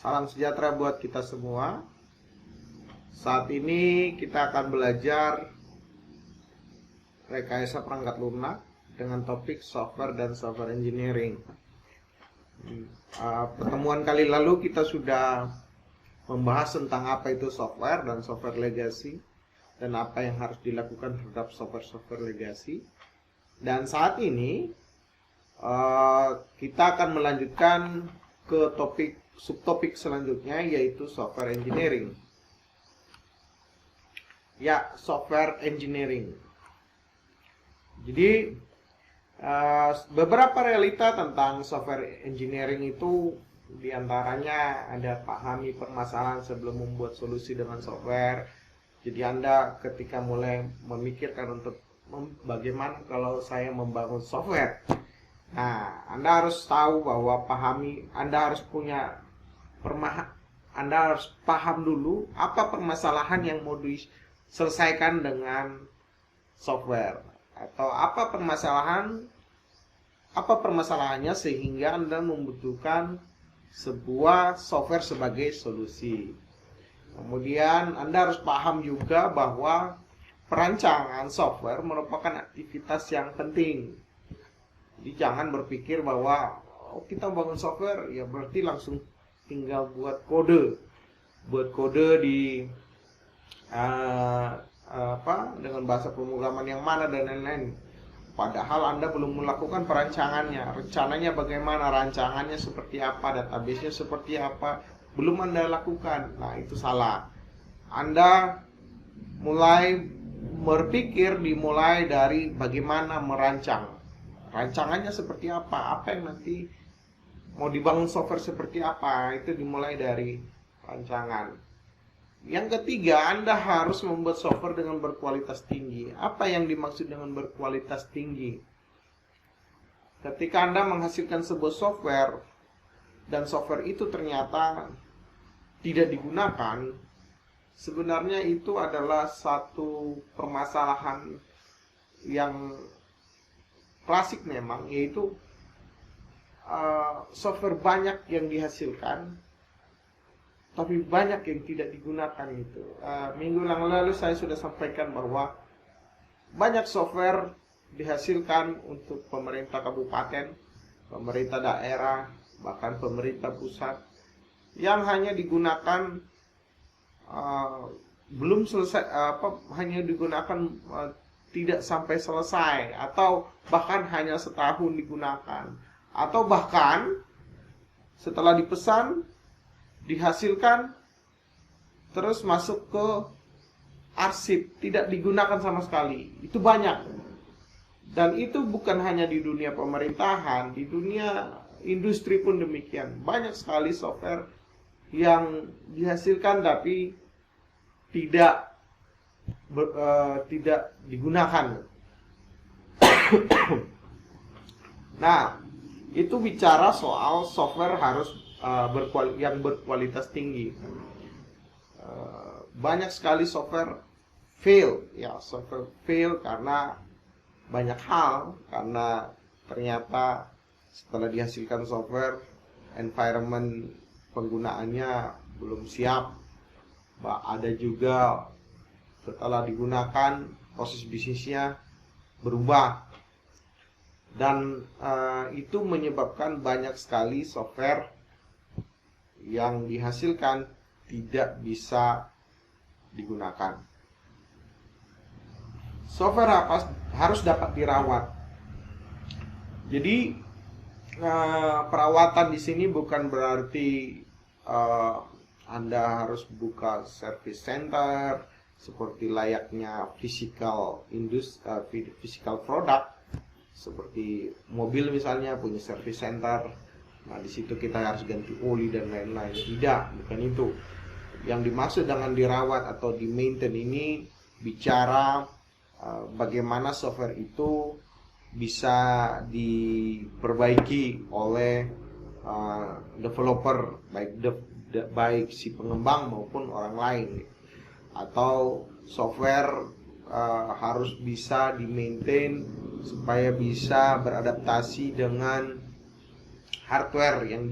Salam sejahtera buat kita semua. Saat ini kita akan belajar rekayasa perangkat lunak dengan topik software dan software engineering. Pertemuan kali lalu kita sudah membahas tentang apa itu software dan software legacy dan apa yang harus dilakukan terhadap software legacy. Dan saat ini kita akan melanjutkan ke subtopik selanjutnya, yaitu software engineering. Ya, software engineering. Jadi beberapa realita tentang software engineering itu diantaranya ada pahami permasalahan sebelum membuat solusi dengan software. Jadi Anda ketika mulai memikirkan untuk bagaimana kalau saya membangun software, nah Anda harus tahu bahwa Anda harus paham dulu apa permasalahan yang mau diselesaikan dengan software, atau apa permasalahannya sehingga Anda membutuhkan sebuah software sebagai solusi. Kemudian Anda harus paham juga bahwa perancangan software merupakan aktivitas yang penting. Jadi jangan berpikir bahwa kita bangun software ya berarti langsung tinggal buat kode di dengan bahasa pemrograman yang mana dan lain-lain. Padahal Anda belum melakukan perancangannya, rencananya bagaimana, rancangannya seperti apa, database-nya seperti apa, belum Anda lakukan. Nah, itu salah. Anda dimulai dari bagaimana merancang. Rancangannya seperti apa yang nanti mau dibangun software seperti apa, itu dimulai dari rancangan. Yang ketiga, Anda harus membuat software dengan berkualitas tinggi. Apa yang dimaksud dengan berkualitas tinggi? Ketika Anda menghasilkan sebuah software dan software itu ternyata tidak digunakan, sebenarnya itu adalah satu permasalahan yang klasik memang, yaitu software banyak yang dihasilkan tapi banyak yang tidak digunakan. Itu minggu yang lalu saya sudah sampaikan bahwa banyak software dihasilkan untuk pemerintah kabupaten, pemerintah daerah, bahkan pemerintah pusat, yang hanya digunakan belum selesai, hanya digunakan tidak sampai selesai, atau bahkan hanya setahun digunakan, atau bahkan setelah dipesan, dihasilkan, terus masuk ke arsip, tidak digunakan sama sekali. Itu banyak. Dan itu bukan hanya di dunia pemerintahan, di dunia industri pun demikian. Banyak sekali software yang dihasilkan tapi tidak digunakan. Nah, itu bicara soal software harus yang berkualitas tinggi. Banyak sekali software fail karena banyak hal, karena ternyata setelah dihasilkan software, environment penggunaannya belum siap. Ada juga setelah digunakan proses bisnisnya berubah, dan itu menyebabkan banyak sekali software yang dihasilkan tidak bisa digunakan. Software harus dapat dirawat. Jadi perawatan di sini bukan berarti Anda harus buka service center seperti layaknya physical product, seperti mobil misalnya punya service center. Nah, di situ kita harus ganti oli dan lain-lain. Tidak, bukan itu. Yang dimaksud dengan dirawat atau di maintain ini bicara bagaimana software itu bisa diperbaiki oleh developer, baik si pengembang maupun orang lain. Atau software harus bisa di-maintain supaya bisa beradaptasi dengan hardware yang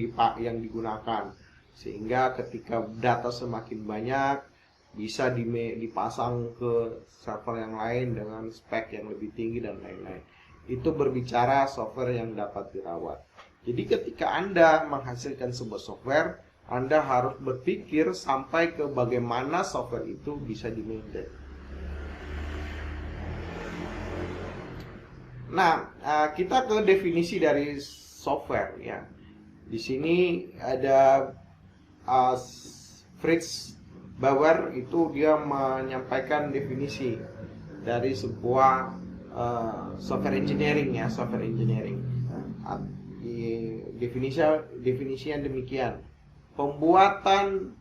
digunakan. Sehingga ketika data semakin banyak, bisa dipasang ke server yang lain dengan spek yang lebih tinggi dan lain-lain. Itu berbicara software yang dapat dirawat. Jadi ketika Anda menghasilkan sebuah software, Anda harus berpikir sampai ke bagaimana software itu bisa di-maintain. Nah, kita ke definisi dari software ya. Di sini ada Fritz Bauer, itu dia menyampaikan definisi dari sebuah software engineering ya, software engineering. Definisinya demikian: pembuatan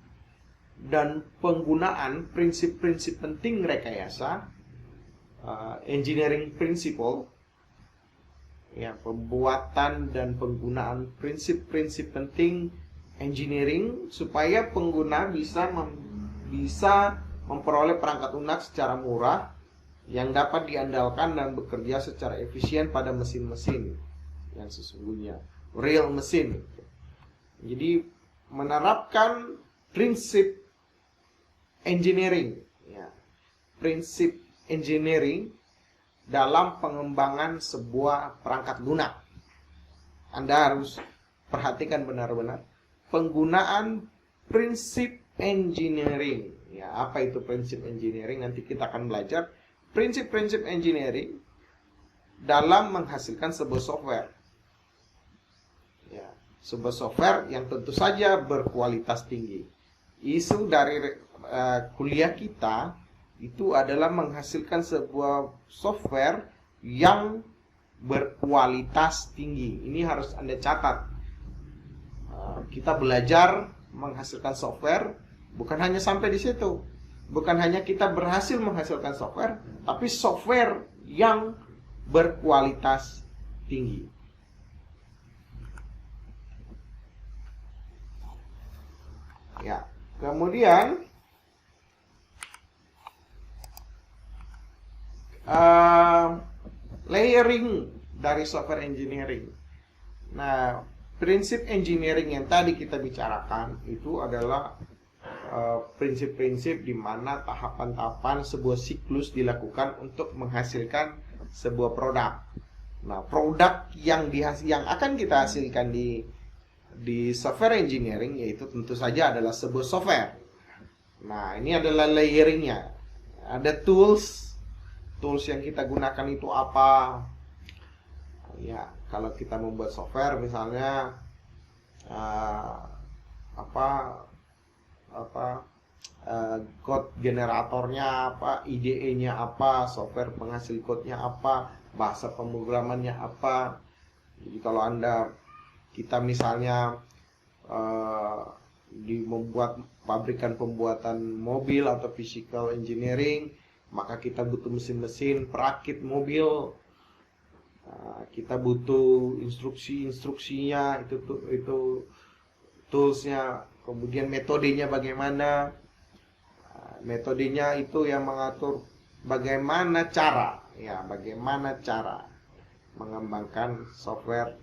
dan penggunaan prinsip-prinsip penting rekayasa, engineering principle ya, pembuatan dan penggunaan prinsip-prinsip penting engineering supaya pengguna bisa memperoleh perangkat lunak secara murah yang dapat diandalkan dan bekerja secara efisien pada mesin-mesin yang sesungguhnya, real mesin. Jadi menerapkan prinsip engineering ya, prinsip engineering dalam pengembangan sebuah perangkat lunak. Anda harus perhatikan benar-benar penggunaan prinsip engineering. Ya, apa itu prinsip engineering? Nanti kita akan belajar prinsip-prinsip engineering dalam menghasilkan sebuah software. Ya, sebuah software yang tentu saja berkualitas tinggi. Isu dari kuliah kita itu adalah menghasilkan sebuah software yang berkualitas tinggi. Ini harus Anda catat. Kita belajar menghasilkan software bukan hanya sampai di situ. Bukan hanya kita berhasil menghasilkan software, tapi software yang berkualitas tinggi. Ya, kemudian layering dari software engineering. Nah, prinsip engineering yang tadi kita bicarakan itu adalah prinsip-prinsip di mana tahapan-tahapan sebuah siklus dilakukan untuk menghasilkan sebuah produk. Nah, produk yang akan kita hasilkan di software engineering yaitu tentu saja adalah sebuah software. Nah, ini adalah layeringnya. Ada tools yang kita gunakan itu apa? Ya, kalau kita membuat software misalnya code generatornya apa, IDE-nya apa, software penghasil code-nya apa, bahasa pemrogramannya apa. Jadi kalau kita misalnya membuat pabrikan pembuatan mobil atau physical engineering, maka kita butuh mesin-mesin perakit mobil. Kita butuh instruksinya, itu toolsnya, kemudian metodenya bagaimana. Metodenya itu yang mengatur bagaimana cara mengembangkan software,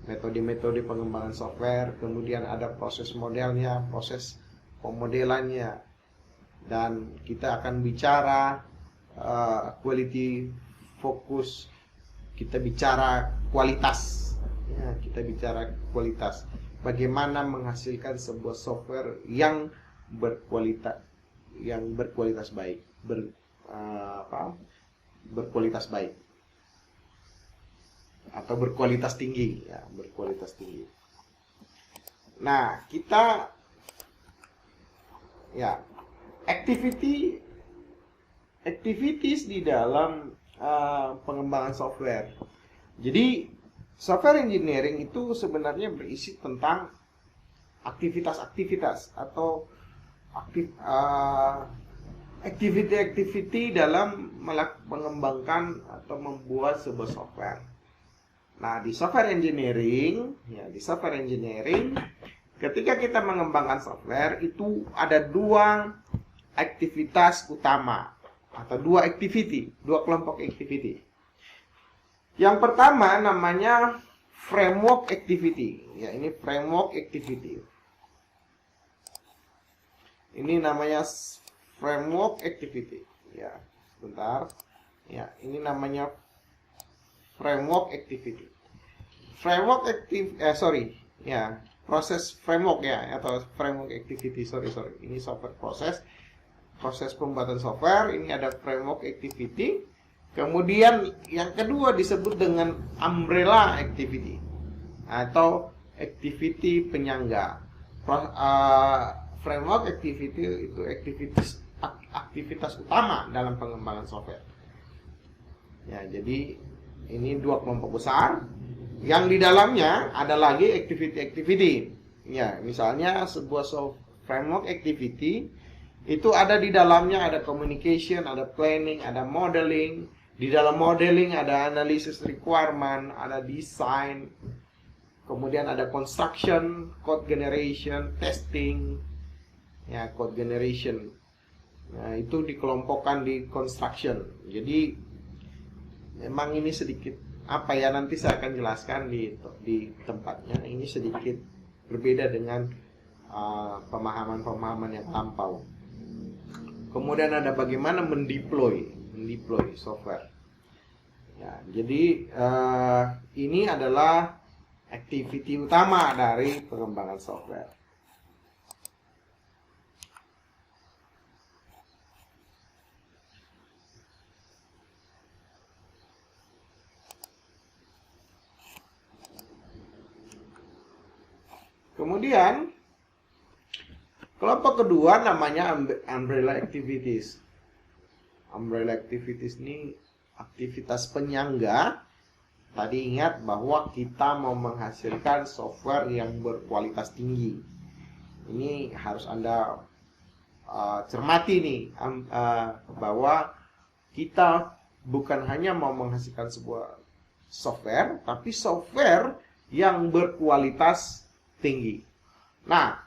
metode-metode pengembangan software, kemudian ada proses modelnya, proses pemodelannya, dan kita akan bicara quality focus, kita bicara kualitas, ya, bagaimana menghasilkan sebuah software yang berkualitas baik, berkualitas baik atau berkualitas tinggi, ya, berkualitas tinggi. Nah, kita ya activities di dalam pengembangan software. Jadi software engineering itu sebenarnya berisi tentang aktivitas-aktivitas atau activity dalam mengembangkan atau membuat sebuah software. Nah, di software engineering, ketika kita mengembangkan software itu ada dua aktivitas utama atau dua kelompok activity. Yang pertama namanya framework activity. Ya, ini framework activity. Ini namanya framework activity. Ya, sebentar. Ya, ini namanya framework activity. Framework ya, proses framework ya, atau framework activity. Sorry. Ini software proses pembuatan software. Ini ada framework activity. Kemudian yang kedua disebut dengan umbrella activity atau activity penyangga. Framework activity itu aktivitas utama dalam pengembangan software. Ya, jadi ini dua kelompok besar. Yang di dalamnya ada lagi activity. Ya, misalnya sebuah framework activity itu ada di dalamnya ada communication, ada planning, ada modeling. Di dalam modeling ada analysis requirement, ada design. Kemudian ada construction, code generation, testing. Ya, code generation. Nah, itu dikelompokkan di construction. Jadi memang ini sedikit apa ya, nanti saya akan jelaskan di tempatnya. Ini sedikit berbeda dengan pemahaman-pemahaman yang lampau. Kemudian ada bagaimana mendeploy software. Ya, jadi ini adalah activity utama dari pengembangan software. Kemudian kelompok kedua namanya umbrella activities. Umbrella activities ini aktivitas penyangga. Tadi ingat bahwa kita mau menghasilkan software yang berkualitas tinggi. Ini harus Anda cermati nih, bahwa kita bukan hanya mau menghasilkan sebuah software, tapi software yang berkualitas tinggi. Nah,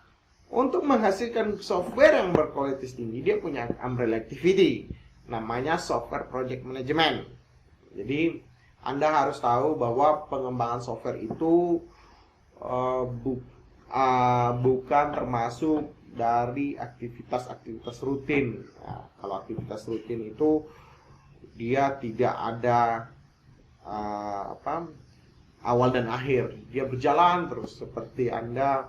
untuk menghasilkan software yang berkualitas tinggi, dia punya umbrella activity, namanya software project management. Jadi Anda harus tahu bahwa pengembangan software itu bukan termasuk dari aktivitas-aktivitas rutin. Nah, kalau aktivitas rutin itu dia tidak ada awal dan akhir. Dia berjalan terus, seperti Anda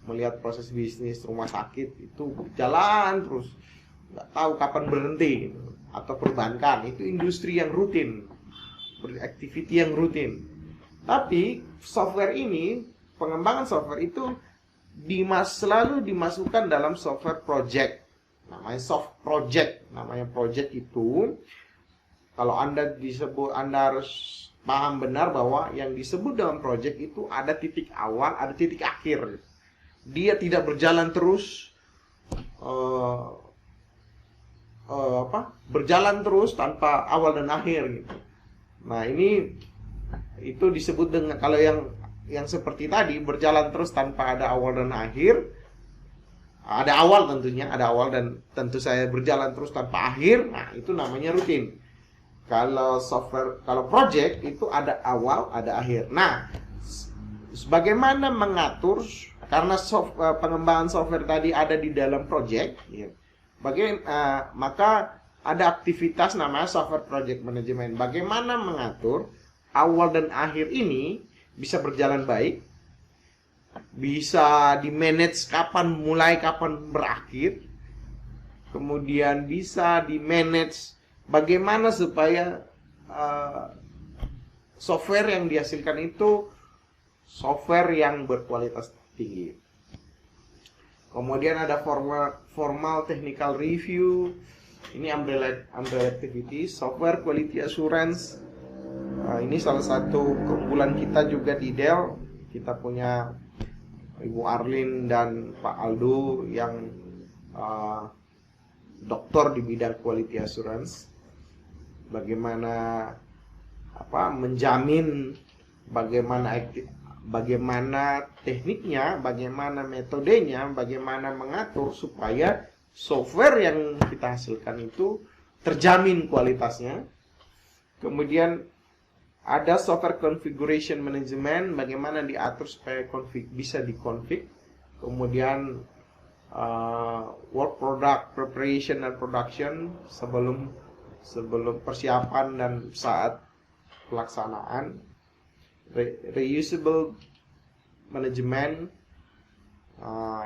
melihat proses bisnis rumah sakit itu berjalan terus, nggak tahu kapan berhenti. Atau perbankan, itu industri yang rutin, beraktiviti yang rutin. Tapi software ini, pengembangan software itu selalu dimasukkan dalam software project. Namanya soft project. Namanya project itu, kalau Anda harus paham benar bahwa yang disebut dalam project itu ada titik awal, ada titik akhir. Dia tidak berjalan terus berjalan terus tanpa awal dan akhir gitu. Nah, itu disebut dengan, kalau yang seperti tadi berjalan terus tanpa ada awal dan akhir, ada awal tentunya, ada awal dan tentu saya berjalan terus tanpa akhir. Nah, itu namanya rutin. Kalau project itu ada awal, ada akhir. Nah, bagaimana mengatur, karena pengembangan software tadi ada di dalam project, ya. Maka ada aktivitas namanya software project management. Bagaimana mengatur awal dan akhir ini bisa berjalan baik, bisa di-manage kapan mulai, kapan berakhir, kemudian bisa di-manage bagaimana supaya software yang dihasilkan itu software yang berkualitas tinggi. Kemudian ada formal technical review. Ini umbrella activity, software quality assurance. Ini salah satu keunggulan kita juga di Dell. Kita punya Ibu Arlin dan Pak Aldo yang doktor di bidang quality assurance. Bagaimana menjamin, bagaimana tekniknya, bagaimana metodenya, bagaimana mengatur supaya software yang kita hasilkan itu terjamin kualitasnya. Kemudian ada software configuration management, bagaimana diatur supaya bisa dikonfig. Kemudian work product preparation dan production, sebelum persiapan dan saat pelaksanaan. Reusable management,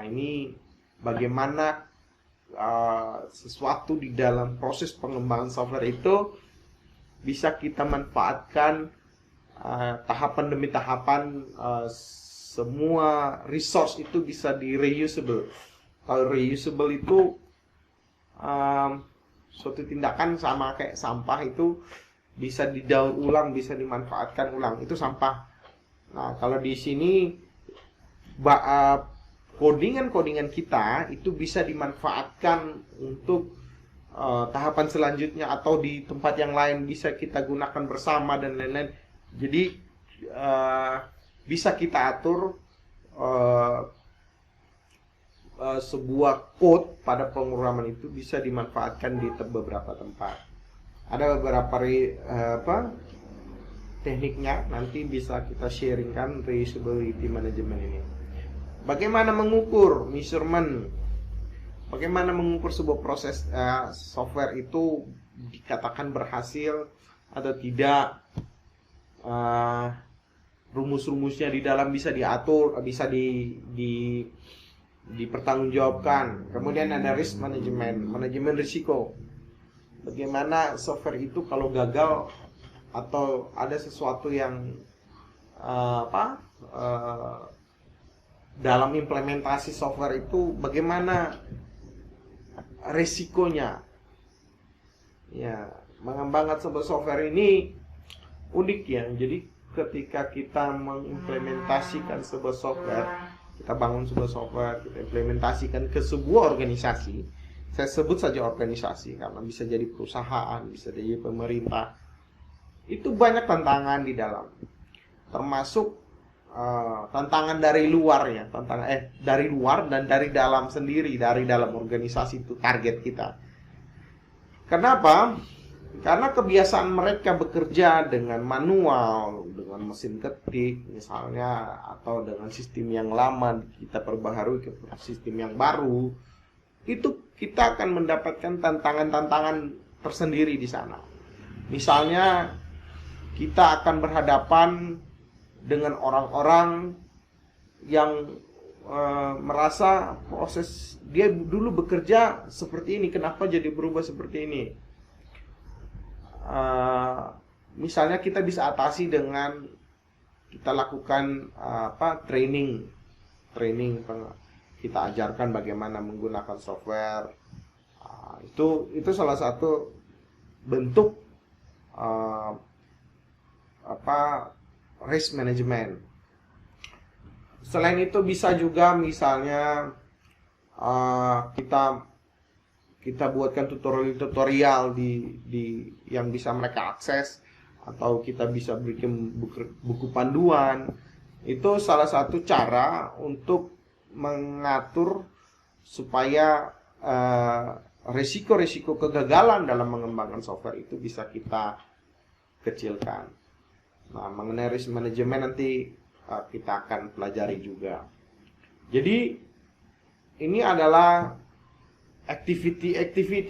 ini bagaimana sesuatu di dalam proses pengembangan software itu bisa kita manfaatkan tahapan demi tahapan. Semua resource itu bisa di reusable. Kalau reusable itu suatu tindakan sama kayak sampah, itu bisa didaur ulang, bisa dimanfaatkan ulang, itu sampah. Nah, kalau di sini codingan kita itu bisa dimanfaatkan untuk tahapan selanjutnya, atau di tempat yang lain bisa kita gunakan bersama dan lain-lain. Jadi bisa kita atur sebuah code pada pemrograman itu bisa dimanfaatkan di beberapa tempat. Ada beberapa tekniknya, nanti bisa kita sharingkan reusability management ini. Bagaimana mengukur, measurement, bagaimana mengukur sebuah proses software itu dikatakan berhasil atau tidak. Rumus-rumusnya di dalam bisa diatur, bisa dipertanggungjawabkan. Kemudian ada risk management, manajemen risiko. Bagaimana software itu kalau gagal atau ada sesuatu yang dalam implementasi software itu, bagaimana resikonya. Ya, mengembangkan sebuah software ini unik ya. Jadi ketika kita mengimplementasikan sebuah software, kita bangun sebuah software, kita implementasikan ke sebuah organisasi. Saya sebut saja organisasi karena bisa jadi perusahaan, bisa jadi pemerintah. Itu banyak tantangan di dalam, termasuk tantangan dari luar ya, dari luar dan dari dalam sendiri, dari dalam organisasi itu target kita. Kenapa? Karena kebiasaan mereka bekerja dengan manual, dengan mesin ketik misalnya, atau dengan sistem yang lama kita perbaharui ke sistem yang baru, itu kita akan mendapatkan tantangan-tantangan tersendiri di sana. Misalnya kita akan berhadapan dengan orang-orang yang merasa proses dia dulu bekerja seperti ini, kenapa jadi berubah seperti ini. Misalnya kita bisa atasi dengan kita lakukan training, kita ajarkan bagaimana menggunakan software. Itu salah satu bentuk risk management. Selain itu bisa juga misalnya kita buatkan tutorial di yang bisa mereka akses, atau kita bisa bikin buku panduan. Itu salah satu cara untuk mengatur supaya risiko-risiko kegagalan dalam mengembangkan software itu bisa kita kecilkan. Nah, mengenai risk management nanti kita akan pelajari juga. Jadi ini adalah activity,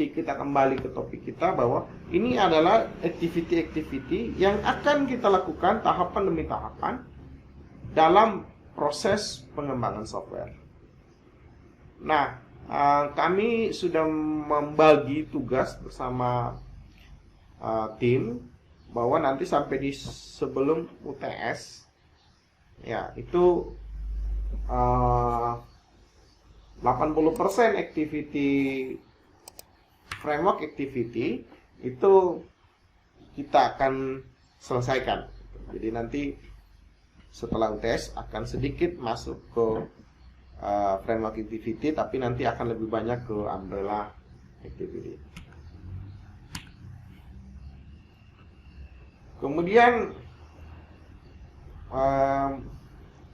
kita kembali ke topik kita, bahwa ini adalah activity yang akan kita lakukan tahapan demi tahapan dalam proses pengembangan software. Nah, kami sudah membagi tugas bersama tim, bahwa nanti sampai di sebelum UTS ya, itu 80% activity, framework activity itu kita akan selesaikan. Jadi nanti setelah UTS akan sedikit masuk ke framework activity, tapi nanti akan lebih banyak ke umbrella activity. Kemudian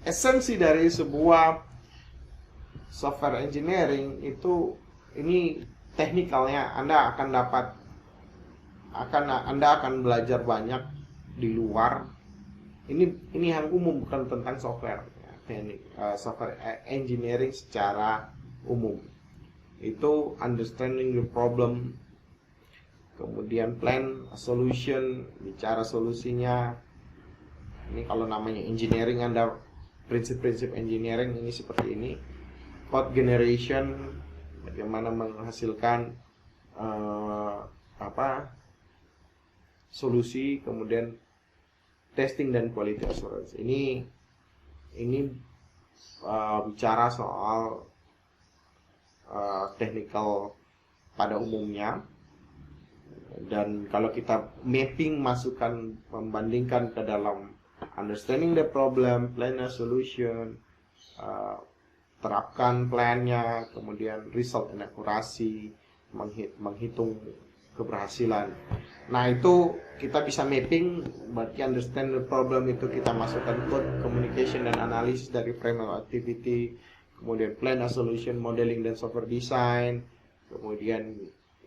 esensi dari sebuah software engineering itu, ini teknikalnya Anda akan belajar banyak di luar. Ini yang umum, bukan tentang software, teknik software engineering secara umum. Itu understanding the problem, kemudian plan a solution, bicara solusinya. Ini kalau namanya engineering, Anda prinsip-prinsip engineering ini seperti ini. Code generation, bagaimana menghasilkan solusi, kemudian testing dan quality assurance. Ini bicara soal technical pada umumnya. Dan kalau kita mapping, masukkan, membandingkan ke dalam understanding the problem, plan a solution, terapkan plannya, kemudian result and accuracy, menghitung keberhasilan. Nah, itu kita bisa mapping, berarti understand the problem itu kita masukkan code, communication dan analisis dari framework activity, kemudian plan a solution, modeling dan software design, kemudian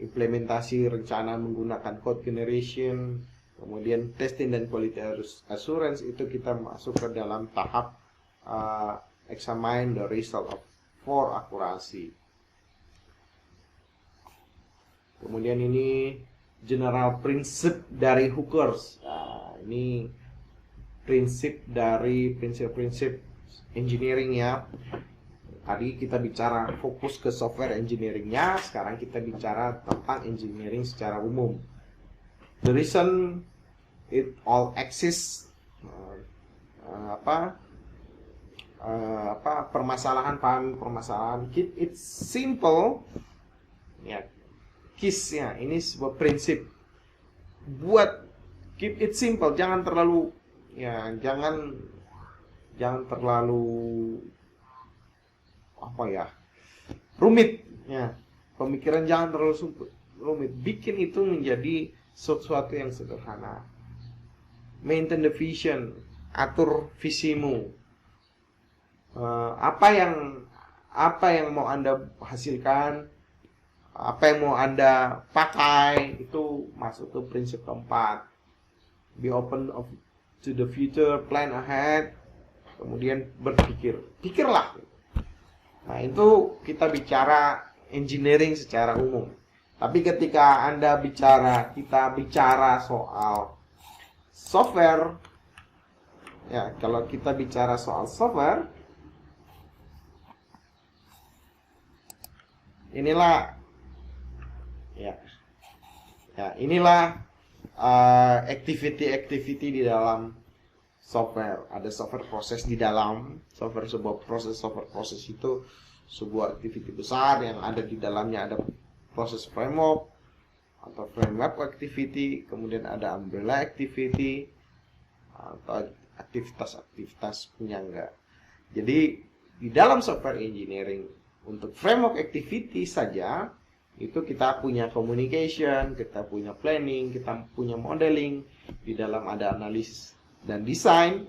implementasi rencana menggunakan code generation, kemudian testing dan quality assurance, itu kita masuk ke dalam tahap examine the result for accuracy. Kemudian ini general prinsip dari Hookers. Nah, ini prinsip dari prinsip-prinsip engineering ya. Tadi kita bicara fokus ke software engineeringnya, sekarang kita bicara tentang engineering secara umum. The reason it all exists, permasalahan, keep it simple, ya, KISS-nya ini sebuah prinsip. Buat keep it simple, jangan terlalu terlalu rumit ya. Pemikiran jangan terlalu rumit. Bikin itu menjadi sesuatu yang sederhana. Maintain the vision, atur visimu. Apa yang mau Anda hasilkan, apa yang mau Anda pakai, itu masuk ke prinsip keempat. Be open to the future, plan ahead, kemudian pikirlah. Nah, itu kita bicara engineering secara umum. Tapi ketika kita bicara soal software, ya, kalau kita bicara soal software, inilah activity di dalam software. Ada software proses di dalam sebuah software proses itu sebuah activity besar yang ada di dalamnya. Ada proses framework atau framework activity, kemudian ada umbrella activity atau aktivitas-aktivitas penyangga. Jadi di dalam software engineering untuk framework activity saja itu kita punya communication, kita punya planning, kita punya modeling, di dalam ada analisis dan desain.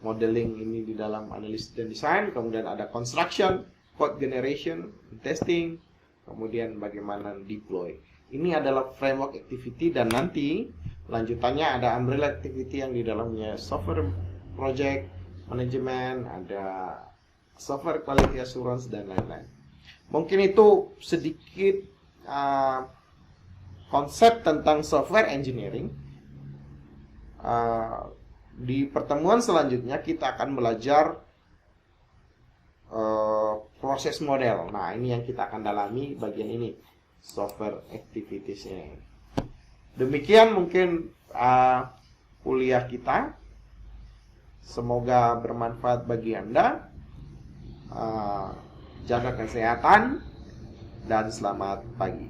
Modeling ini di dalam analisis dan desain, kemudian ada construction, code generation, testing, kemudian bagaimana deploy. Ini adalah framework activity, dan nanti lanjutannya ada umbrella activity yang di dalamnya software project management, ada software quality assurance dan lain-lain. Mungkin itu sedikit konsep tentang software engineering. Di pertemuan selanjutnya kita akan belajar proses model. Nah, ini yang kita akan dalami bagian ini, software activities-nya. Demikian mungkin kuliah kita. Semoga bermanfaat bagi Anda. Jaga kesehatan dan selamat pagi.